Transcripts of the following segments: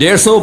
150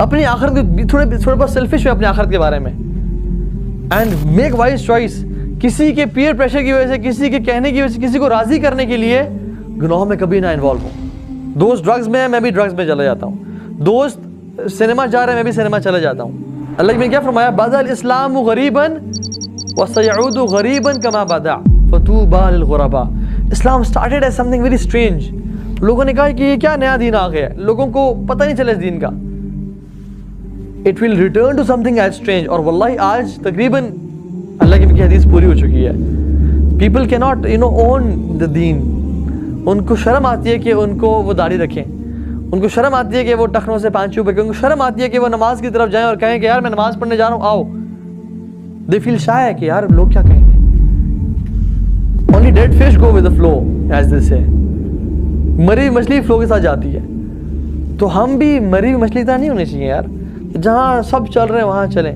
اپنی آخرت کو تھوڑے بہت سیلفش ہوئے اپنی آخرت کے بارے میں. And make wise choice. کسی کے پیئر پریشر کی وجہ سے, کسی کے کہنے کی وجہ سے, کسی کو راضی کرنے کے لیے گناہوں میں کبھی نہ انوالو ہوں. دوست ڈرگز میں ہے, میں بھی ڈرگز میں چلا جاتا ہوں. دوست سنیما جا رہے ہیں, میں بھی سنیما چلا جاتا ہوں. اللہ نے کیا فرمایا, بدا الاسلام غریبا وسيعود غریبا كما بدا فطوبى للغرباء. اسلام started as something very strange. لوگوں نے کہا کہ یہ کیا نیا دین آ گیا ہے, لوگوں کو پتہ نہیں چلا اس دین کا. It will return to something as strange. اور واللہ آج تقریباً اللہ کی حدیث پوری ہو چکی ہے. People cannot own the deen. ان کو شرم آتی ہے کہ ان کو وہ داڑھی رکھیں, ان کو شرم آتی ہے کہ وہ ٹخنوں سے پانچ چھوپے, ان کو شرم آتی ہے کہ وہ نماز کی طرف جائیں اور کہیں کہ یار میں نماز پڑھنے جا رہا ہوں, آؤ. They feel shy کہ یار لوگ کیا کہیں گے. Only dead fish go with the flow, as they say. مری ہوئی مچھلی فلو کے ساتھ جاتی ہے. تو ہم بھی مری ہوئی مچھلی طرح نہیں ہونے چاہیے یار, جہاں سب چل رہے ہیں وہاں چلیں,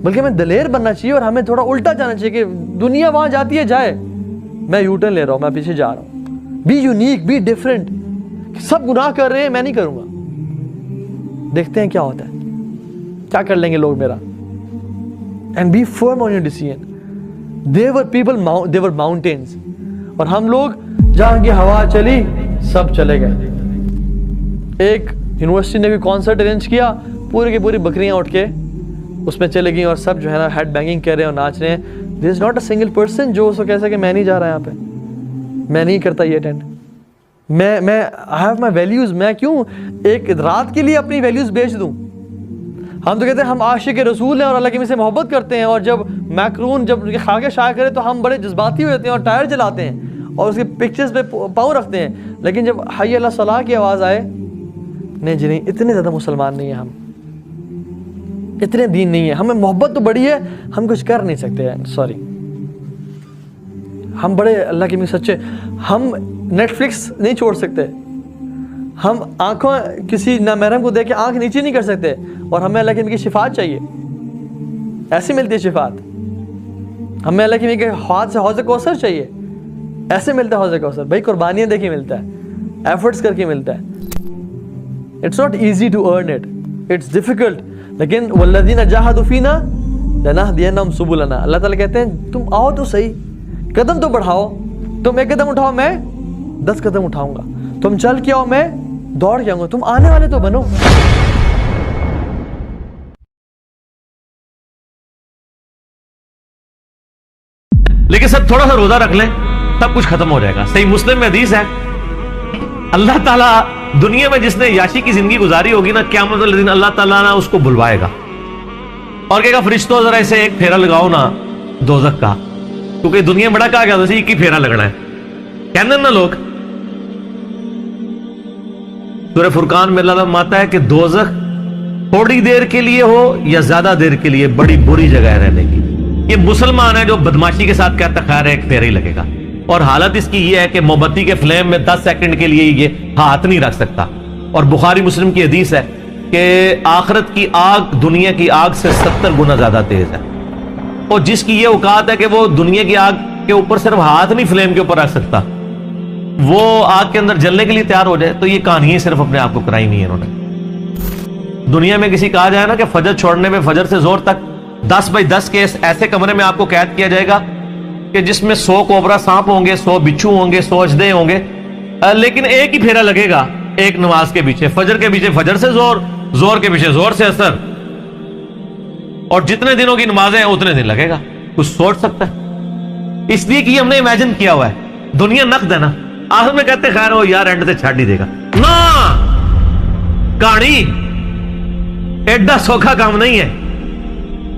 بلکہ ہمیں دلیر بننا چاہیے اور ہمیں تھوڑا الٹا جانا چاہیے کہ دنیا وہاں جاتی ہے جائے, میں یو ٹرن لے رہا ہوں, میں پیچھے جا رہا ہوں. Be unique, be different. سب گناہ کر رہے ہیں, میں نہیں کروں گا, دیکھتے ہیں کیا ہوتا ہے, کیا کر لیں گے لوگ میرا. And be firm on your decision. They were people, they were mountains. اور ہم لوگ جہاں کی ہوا چلی سب چلے گئے. ایک یونیورسٹی نے بھی کانسرٹ ارینج کیا, پورے کی پوری بکریاں اٹھ کے اس میں چلے گئیں اور سب جو ہے نا ہیڈ بینگنگ کر رہے ہیں اور ناچ رہے ہیں. There is not a single person جو اس کو کہہ سکے میں نہیں جا رہا یہاں پہ, میں نہیں کرتا یہ اٹینڈ, میں I have my values. میں کیوں ایک رات کے لیے اپنی ویلیوز بیچ دوں. ہم تو کہتے ہیں ہم عاشق رسول ہیں اور اللہ کے سے محبت کرتے ہیں, اور جب میکرون جب خاکے شائع کرے تو ہم بڑے جذباتی ہو جاتے ہیں اور ٹائر جلاتے ہیں اور اس کے پکچرز پہ پاؤں رکھتے ہیں. لیکن جب حی علی الصلاۃ کی آواز آئے, نہیں جی نہیں, اتنے زیادہ مسلمان نہیں ہیں ہم, اتنے دین نہیں ہے, ہمیں محبت تو بڑی ہے, ہم کچھ کر نہیں سکتے. سوری, ہم بڑے اللہ کے سچے. ہم نیٹ فلکس نہیں چھوڑ سکتے, ہم آنکھوں کسی نامحرم کو دیکھ کے آنکھ نیچے نہیں کر سکتے, اور ہمیں اللہ کی شفاعت چاہیے. ایسے ملتی ہے شفاعت. ہمیں اللہ کی ہاتھ سے حوض کوثر چاہیے, ایسے ملتا ہے حوض کوثر. بھائی قربانیاں دیکھیں ملتا ہے, ایفرٹس کر کے ملتا ہے. It's not easy to earn it, it's difficult. لیکن والذین جاہدوا فینا لنہدینہم سبلنا. اللہ تعالیٰ کہتے ہیں تم آؤ تو صحیح, قدم تو بڑھاؤ. تم ایک قدم اٹھاؤ, میں 10 قدم اٹھاؤں گا. تم چل کے آؤ, میں دوڑ کے آؤں گا. تم آنے والے تو بنو. لیکن سب تھوڑا سا روزہ رکھ لیں, سب کچھ ختم ہو جائے گا. صحیح مسلم میں حدیث ہے, اللہ تعالیٰ دنیا میں جس نے یاشی کی زندگی گزاری ہوگی نا, قیامت والے دن اللہ تعالیٰ نا اس کو بلوائے گا اور کہے گا فرشتوں ذرا اسے ایک پھیرا لگاؤ نا دوزخ کا, کیونکہ دنیا میں بڑا کہا گیا تھا ایک ہی پھیرا لگنا ہے. کہنے نا لوگ, سورہ فرقان میں اللہ تعالیٰ ماتا ہے کہ دوزخ تھوڑی دیر کے لیے ہو یا زیادہ دیر کے لیے بڑی بری جگہ ہے رہنے کی. یہ مسلمان ہے جو بدماشی کے ساتھ کہتا خیر ایک پھیرا ہی لگے گا, اور حالت اس کی یہ ہے کہ موم بتی کے فلیم میں 10 سیکنڈ کے لیے یہ ہاتھ نہیں رکھ سکتا. اور بخاری مسلم کی حدیث ہے کہ آخرت کی آگ دنیا کی آگ سے 70 گنا زیادہ تیز ہے, اور جس کی یہ اوقات ہے کہ وہ دنیا کی آگ کے اوپر صرف ہاتھ نہیں فلیم کے اوپر رکھ سکتا, وہ آگ کے اندر جلنے کے لیے تیار ہو جائے. تو یہ کہانیاں صرف اپنے آپ کو کرائی نہیں ہے انہوں نے. دنیا میں کسی کہا جائے نا کہ فجر چھوڑنے میں فجر سے زور تک 10x10 کے ایسے کمرے میں آپ کو قید کیا جائے گا کہ جس میں 100 کوبرا سانپ ہوں گے, 100 بچھو ہوں گے, 100 اژدھے ہوں گے, لیکن ایک ہی پھیرا لگے گا ایک نماز کے پیچھے. فجر کے پیچھے فجر سے زور, زور کے پیچھے زور سے اثر, اور جتنے دنوں کی نمازیں ہیں اتنے دن لگے گا. کچھ سوچ سکتا ہے؟ اس لیے کہ ہم نے امیجن کیا ہوا ہے دنیا نقد ہے نا, آخر میں کہتے خیر ہو یار اینڈ تے چھڑ نہیں دے گا نا. کہانی ایڈا سوکھا کام نہیں ہے.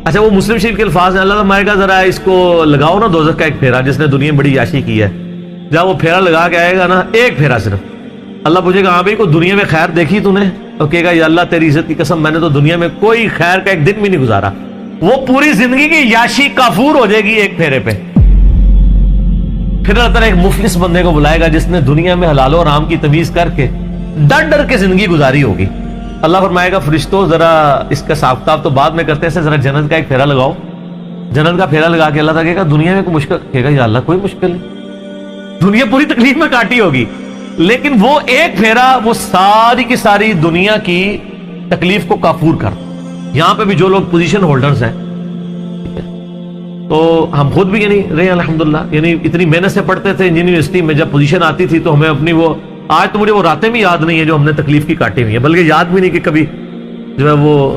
اچھا وہ مسلم شریف کے الفاظ ہیں, اللہ تعالیٰ کہا ذرا اس کو لگاؤ نا دوزخ کا ایک پھیرا, جس نے دنیا میں بڑی یاشی کی ہے. جب وہ پھیرا لگا کے آئے گا نا, ایک پھیرا صرف, اللہ پوچھے گا ہاں بھائی کوئی دنیا میں خیر دیکھی تو نے؟ اور کہے گا یا اللہ تیری عزت کی قسم میں نے تو دنیا میں کوئی خیر کا ایک دن بھی نہیں گزارا. وہ پوری زندگی کی یاشی کافور ہو جائے گی ایک پھیرے پہ. پھر اللہ تعالیٰ ایک مفلس بندے کو بلائے گا جس نے دنیا میں حلال و حرام کی تمیز کر کے ڈر ڈر کے زندگی گزاری ہوگی. اللہ فرمائے گا فرشتوں ذرا اس کا حساب کتاب تو بعد میں کرتے ہیں, ذرا جنت کا ایک پھیرا لگاؤ. جنت کا پھیرا لگا کے اللہ تعالیٰ کہے گا دنیا میں کوئی مشکل, کہے گا یا اللہ کوئی مشکل نہیں, دنیا پوری تکلیف میں کاٹی ہوگی, لیکن وہ ایک پھیرا وہ ساری کی ساری دنیا کی تکلیف کو کافور کر دو. یہاں پہ بھی جو لوگ پوزیشن ہولڈرز ہیں تو ہم خود بھی یعنی رہے الحمدللہ، یعنی اتنی محنت سے پڑھتے تھے یونیورسٹی میں، جب پوزیشن آتی تھی تو ہمیں اپنی وہ آج تو مجھے وہ راتیں بھی یاد نہیں ہے جو ہم نے تکلیف کی کاٹی ہوئی ہے، بلکہ یاد بھی نہیں کہ کبھی جو ہے وہ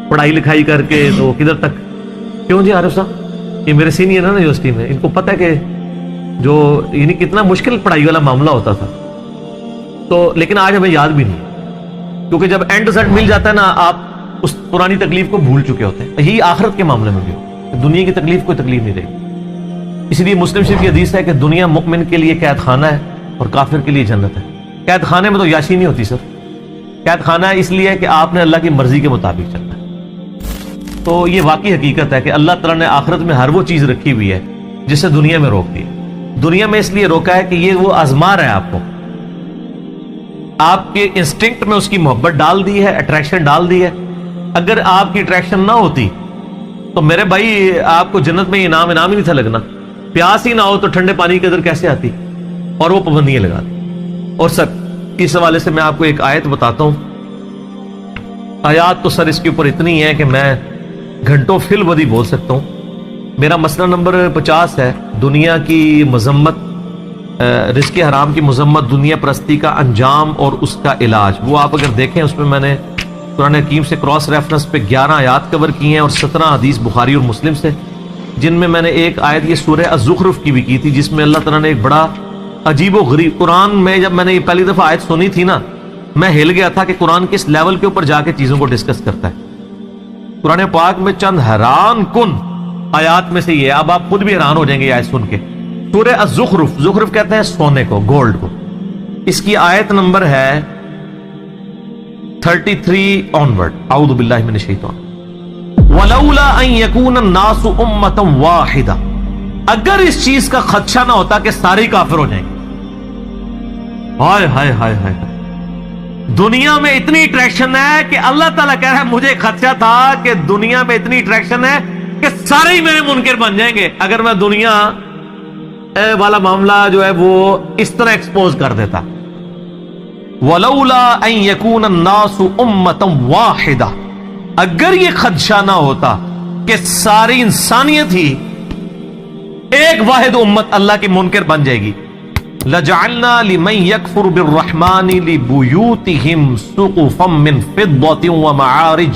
پڑھائی لکھائی کر کے تو کدھر تک. کیوں جی عارف صاحب، یہ میرے سینئر ہے نا یونیورسٹی میں، ان کو پتہ ہے کہ جو یعنی کتنا مشکل پڑھائی والا معاملہ ہوتا تھا. تو لیکن آج ہمیں یاد بھی نہیں، کیونکہ جب اینڈ رزلٹ مل جاتا ہے نا آپ اس پرانی تکلیف کو بھول چکے ہوتے ہیں. یہی آخرت کے معاملے میں بھی دنیا کی تکلیف کوئی تکلیف نہیں رہی. اس لیے مسلم شریف کی حدیث ہے کہ دنیا مؤمن کے لیے قید خانہ ہے اور کافر کے لیے جنت ہے. قید خانے میں تو یاشی نہیں ہوتی سر، قید خانہ ہے اس لیے کہ آپ نے اللہ کی مرضی کے مطابق چلنا ہے. تو یہ واقعی حقیقت ہے کہ اللہ تعالیٰ نے آخرت میں ہر وہ چیز رکھی ہوئی ہے جس سے دنیا میں روک دی. دنیا میں اس لیے روکا ہے کہ یہ وہ آزما رہا ہے آپ کو، آپ کے انسٹنکٹ میں اس کی محبت ڈال دی ہے، اٹریکشن ڈال دی ہے. اگر آپ کی اٹریکشن نہ ہوتی تو میرے بھائی آپ کو جنت میں انعام ہی نہیں تھا لگنا. پیاس ہی نہ ہو تو ٹھنڈے پانی کی قدر کیسے آتی، اور وہ پابندیاں لگا دی. اور سر اس حوالے سے میں آپ کو ایک آیت بتاتا ہوں. آیات تو سر اس کے اوپر اتنی ہے کہ میں گھنٹوں فی الودی بول سکتا ہوں. میرا مسئلہ نمبر 50 ہے، دنیا کی مذمت، رزق حرام کی مذمت، دنیا پرستی کا انجام اور اس کا علاج. وہ آپ اگر دیکھیں اس میں میں نے قرآن حکیم سے کراس ریفرنس پہ 11 آیات کور کی ہیں اور 17 حدیث بخاری اور مسلم سے، جن میں میں نے ایک آیت یہ سورہ الزخرف کی بھی کی تھی جس میں اللہ تعالیٰ نے ایک بڑا عجیب و غریب قرآن میں، جب میں نے یہ پہلی دفعہ آیت سنی تھی نا میں ہل گیا تھا کہ قرآن کس لیول کے اوپر جا کے چیزوں کو ڈسکس کرتا ہے. قرآن پاک میں چند حیران کن آیات میں سے یہ، اب آپ خود بھی حیران ہو جائیں گے یہ آیت سن کے. سورہ الزخرف، زخرف کہتے ہیں سونے کو، گولڈ کو. اس کی آیت نمبر ہے 33 آنورڈ. اعوذ باللہ من الشیطان. ولولا ان یکون الناس امۃ واحدہ، اگر اس چیز کا خدشہ نہ ہوتا کہ سارے کافر ہو جائیں گے. ہائے ہائے ہائے ہائے، دنیا میں اتنی اٹریکشن ہے کہ اللہ تعالیٰ کہہ رہا ہے مجھے خدشہ تھا کہ دنیا میں اتنی اٹریکشن ہے کہ سارے ہی میرے منکر بن جائیں گے اگر میں دنیا والا معاملہ جو ہے وہ اس طرح ایکسپوز کر دیتا. ولولا ان یکون الناس امۃ واحدہ، اگر یہ خدشہ نہ ہوتا کہ ساری انسانیت ہی ایک واحد امت اللہ کی منکر بن جائے گی. لجعلنا لمن يكفر بالرحمن لبيوتهم سقفا من فضة ومعارج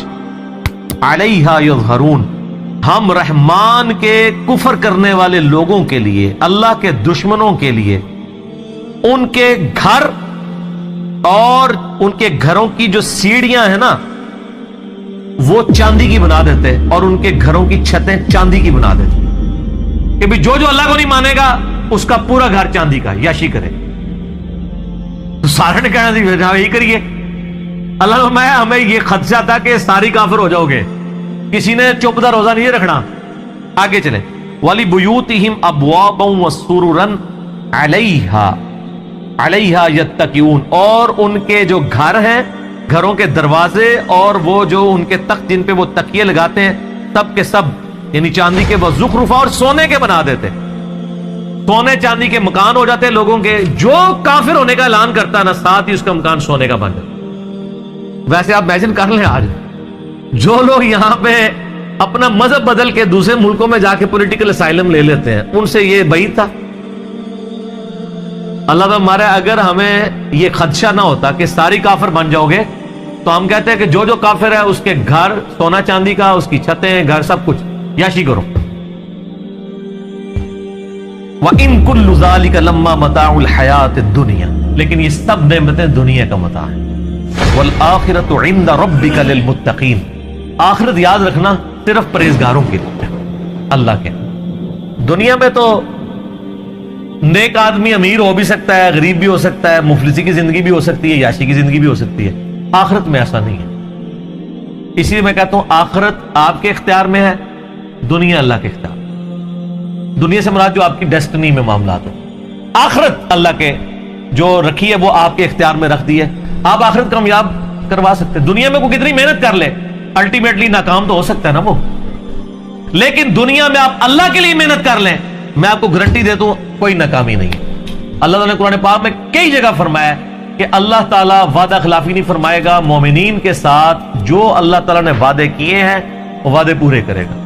عليها يظهرون، ہم رحمان کے کفر کرنے والے لوگوں کے لیے، اللہ کے دشمنوں کے لیے ان کے گھر اور ان کے گھروں کی جو سیڑھیاں ہیں نا وہ چاندی کی بنا دیتے اور ان کے گھروں کی چھتیں چاندی کی بنا دیتے کہ بھی جو اللہ کو نہیں مانے گا اس کا پورا گھر چاندی کا یاشی کرے. تو سارے نے کہنا یہی کریے. اللہ نے فرمایا ہمیں یہ خدشہ تھا کہ ساری کافر ہو جاؤ گے. کسی نے چپ دا روزہ نہیں رکھنا. آگے چلے. وَلِبُيُوتِهِمْ أَبْوَابًا وَسُرُرًا عَلَيْهَا يَتَّكِئُونَ، اور ان کے جو گھر ہیں، گھروں کے دروازے اور وہ جو ان کے تخت جن پہ وہ تکیے لگاتے ہیں سب کے سب یعنی چاندی کے، وہ زخرفا اور سونے کے بنا دیتے. سونے چاندی کے مکان ہو جاتے لوگوں کے. جو کافر ہونے کا اعلان کرتا ہے نا ساتھ ہی اس کا مکان سونے کا بن جاتا. ویسے آپ امیجن کر لیں آج جو لوگ یہاں پہ اپنا مذہب بدل کے دوسرے ملکوں میں جا کے پولیٹیکل اسائلم لے لیتے ہیں، ان سے یہ بعید تھا. اللہ تعالیٰ ہمارا اگر ہمیں یہ خدشہ نہ ہوتا کہ ساری کافر بن جاؤ گے تو ہم کہتے ہیں کہ جو کافر ہے اس کے گھر سونا چاندی کا، اس کی چھتیں، گھر سب کچھ یاشی کرو. وَإِن كُلُّ ذَلِكَ لَمَّا مَتَاعُ الْحَيَاةِ الدُّنْيَا، لیکن یہ سب نعمتیں دنیا کا متاع ہیں. وَالْآخِرَةُ عِنْدَ رَبِّكَ لِلْمُتَّقِينَ، آخرت یاد رکھنا صرف پرہیزگاروں کے لیے اللہ کے. دنیا میں تو نیک آدمی امیر ہو بھی سکتا ہے، غریب بھی ہو سکتا ہے، مفلسی کی زندگی بھی ہو سکتی ہے، یاشی کی زندگی بھی ہو سکتی ہے. آخرت میں ایسا نہیں ہے. اسی لیے میں کہتا ہوں آخرت آپ کے اختیار میں ہے، دنیا اللہ کے اختیار. دنیا سے مراد جو آپ کی ڈیسٹنی میں معاملات ہو، آخرت اللہ کے جو رکھی ہے وہ آپ کے اختیار میں رکھ دی ہے. آپ آخرت کامیاب کروا سکتے ہیں. دنیا میں کوئی کتنی محنت کر لے الٹیمیٹلی ناکام تو ہو سکتا ہے نا وہ، لیکن دنیا میں آپ اللہ کے لیے محنت کر لیں میں آپ کو گارنٹی دیتا ہوں کوئی ناکامی نہیں. اللہ تعالیٰ نے قرآن پاک میں کئی جگہ فرمایا ہے کہ اللہ تعالیٰ وعدہ خلافی نہیں فرمائے گا، مومنین کے ساتھ جو اللہ تعالیٰ نے وعدے کیے ہیں وہ وعدے پورے کرے گا۔